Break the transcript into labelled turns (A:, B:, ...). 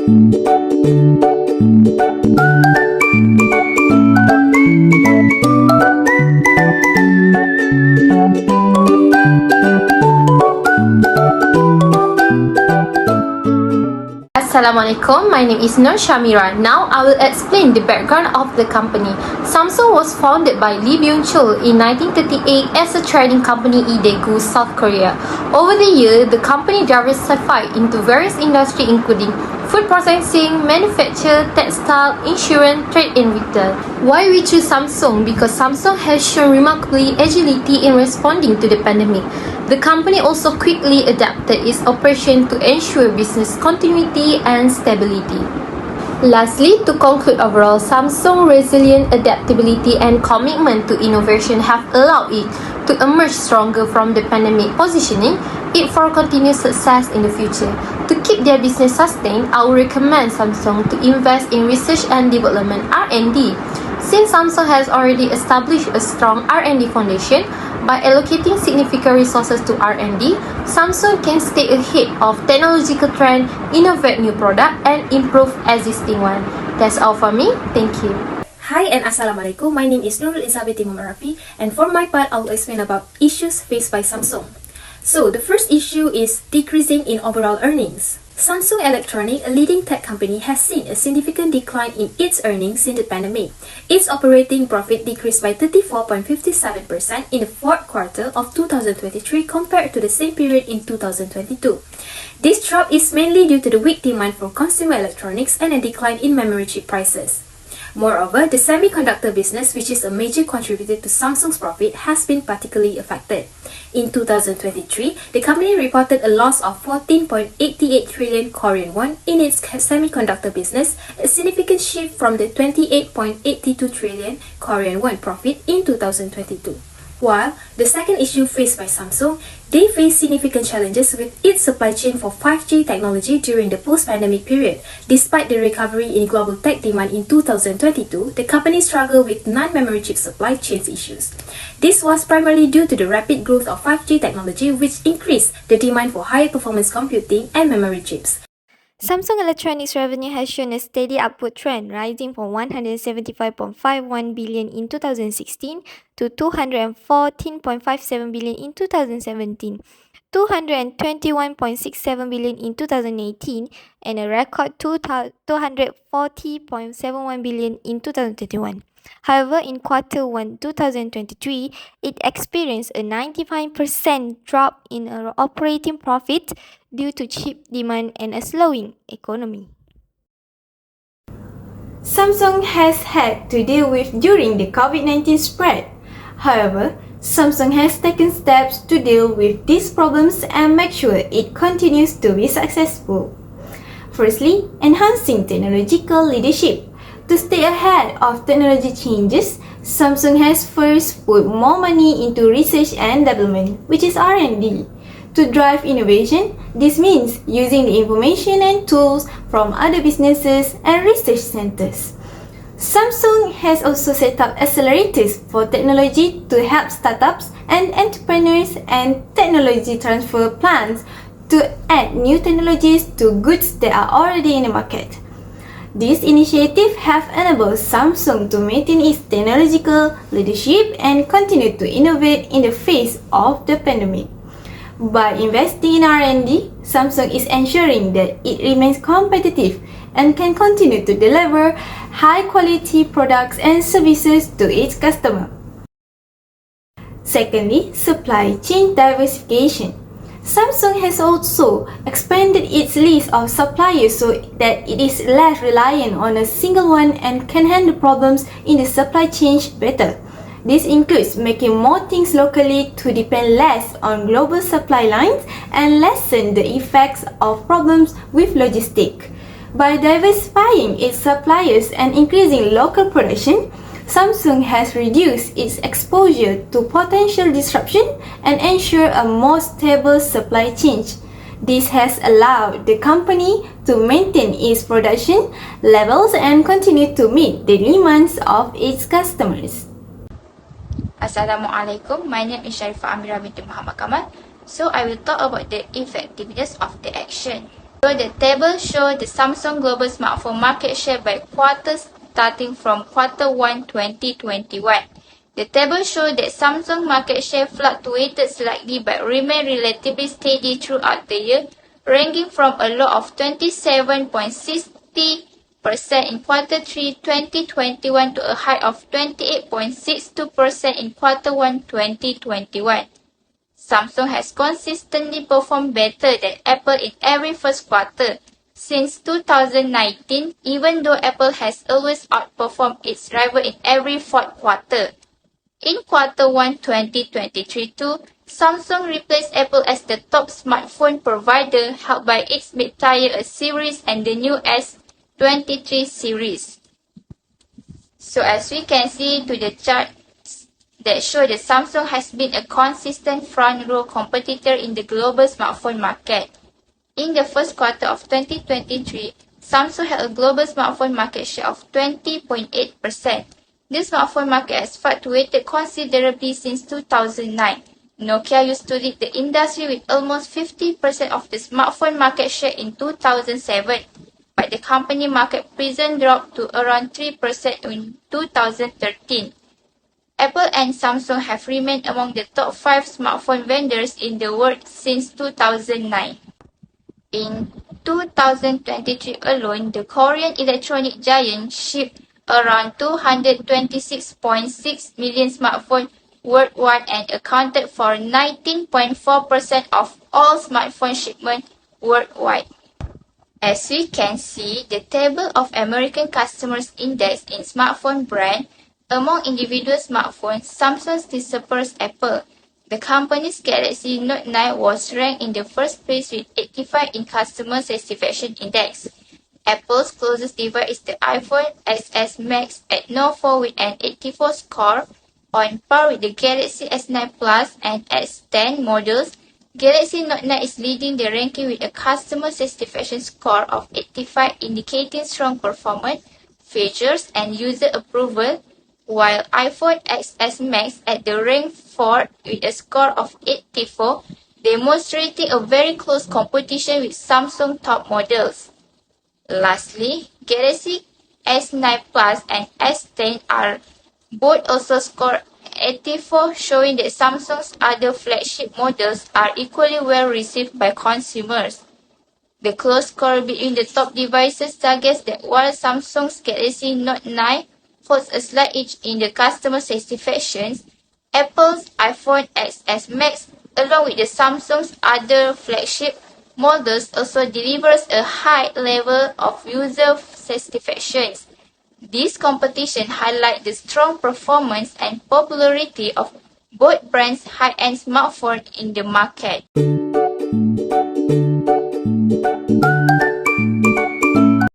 A: Assalamualaikum, my name is Syamirah. Now I will explain the background of the company. Samsung was founded by Lee Byung-chul in 1938 as a trading company in Daegu, South Korea. Over the years, the company diversified into various industries including food processing, manufacture, textile, insurance, trade and retail. Why we choose Samsung? Because Samsung has shown remarkably agility in responding to the pandemic. The company also quickly adapted its operation to ensure business continuity and stability. Lastly, to conclude overall, Samsung's resilient adaptability and commitment to innovation have allowed it to emerge stronger from the pandemic, positioning it for continued success in the future. To keep their business sustained, I would recommend Samsung to invest in research and development (R&D). Since Samsung has already established a strong R&D foundation, by allocating significant resources to R&D, Samsung can stay ahead of technological trends, innovate new products, and improve existing ones. That's all for me. Thank you.
B: Hi and Assalamualaikum. My name is Nurul Binti Rafie, and for my part, I will explain about issues faced by Samsung. So the first issue is decreasing in overall earnings. Samsung Electronics, a leading tech company, has seen a significant decline in its earnings since the pandemic. Its operating profit decreased by 34.57% in the fourth quarter of 2023 compared to the same period in 2022. This drop is mainly due to the weak demand for consumer electronics and a decline in memory chip prices. Moreover, the semiconductor business, which is a major contributor to Samsung's profit, has been particularly affected. In 2023, the company reported a loss of 14.88 trillion Korean won in its semiconductor business, a significant shift from the 28.82 trillion Korean won profit in 2022. While the second issue faced by Samsung, they face significant challenges with its supply chain for 5G technology during the post-pandemic period. Despite the recovery in global tech demand in 2022, the company struggled with non-memory chip supply chain issues. This was primarily due to the rapid growth of 5G technology, which increased the demand for higher performance computing and memory chips.
C: Samsung Electronics revenue has shown a steady upward trend, rising from 175.51 billion in 2016 to 214.57 billion in 2017, 221.67 billion in 2018, and a record 240.71 billion in 2021. However, in quarter 1 2023, it experienced a 95% drop in operating profit due to chip demand and a slowing economy.
D: Samsung has had to deal with during the COVID-19 spread. However, Samsung has taken steps to deal with these problems and make sure it continues to be successful. Firstly, enhancing technological leadership. To stay ahead of technology changes, Samsung has first put more money into research and development, which is R&D. To drive innovation, this means using the information and tools from other businesses and research centers. Samsung has also set up accelerators for technology to help startups and entrepreneurs and technology transfer plans to add new technologies to goods that are already in the market. These initiatives have enabled Samsung to maintain its technological leadership and continue to innovate in the face of the pandemic. By investing in R&D, Samsung is ensuring that it remains competitive and can continue to deliver high-quality products and services to its customers. Secondly, supply chain diversification. Samsung has also expanded its list of suppliers so that it is less reliant on a single one and can handle problems in the supply chain better. This includes making more things locally to depend less on global supply lines and lessen the effects of problems with logistics. By diversifying its suppliers and increasing local production, Samsung has reduced its exposure to potential disruption and ensure a more stable supply chain. This has allowed the company to maintain its production levels and continue to meet the demands of its customers.
E: Assalamualaikum, my name is Syarifah Amira Binti Kamal. So I will talk about the effectiveness of the action. So the table shows the Samsung global smartphone market share by quarters starting from Q1 2021. The table shows that Samsung market share fluctuated slightly but remained relatively steady throughout the year, ranging from a low of 27.60% in Q3 2021 to a high of 28.62% in Q1 2021. Samsung has consistently performed better than Apple in every first quarter since 2019, even though Apple has always outperformed its rival in every fourth quarter. In Q1 2023 too, Samsung replaced Apple as the top smartphone provider, helped by its mid-tier series and the new S23 series. So as we can see to the chart that show that Samsung has been a consistent front-row competitor in the global smartphone market. In the first quarter of 2023, Samsung had a global smartphone market share of 20.8%. The smartphone market has fluctuated considerably since 2009. Nokia used to lead the industry with almost 50% of the smartphone market share in 2007, but the company market present dropped to around 3% in 2013. Apple and Samsung have remained among the top 5 smartphone vendors in the world since 2009. In 2023 alone, the Korean electronic giant shipped around 226.6 million smartphones worldwide and accounted for 19.4% of all smartphone shipments worldwide. As we can see, the table of American customers index in smartphone brand, among individual smartphones, Samsung still surpassed Apple. The company's Galaxy Note 9 was ranked in the first place with 85 in Customer Satisfaction Index. Apple's closest device is the iPhone XS Max at No. 4 with an 84 score, on par with the Galaxy S9 Plus and S10 models. Galaxy Note 9 is leading the ranking with a customer satisfaction score of 85, indicating strong performance, features, and user approval, while iPhone XS Max at the rank 4 with a score of 84, demonstrating a very close competition with Samsung top models. Lastly, Galaxy S9 Plus and S10 are both also scored 84, showing that Samsung's other flagship models are equally well received by consumers. The close score between the top devices suggests that while Samsung's Galaxy Note 9 holds a slight edge in the customer satisfaction, Apple's iPhone XS Max, along with the Samsung's other flagship models, also delivers a high level of user satisfaction. This competition highlights the strong performance and popularity of both brands' high-end smartphones in the market.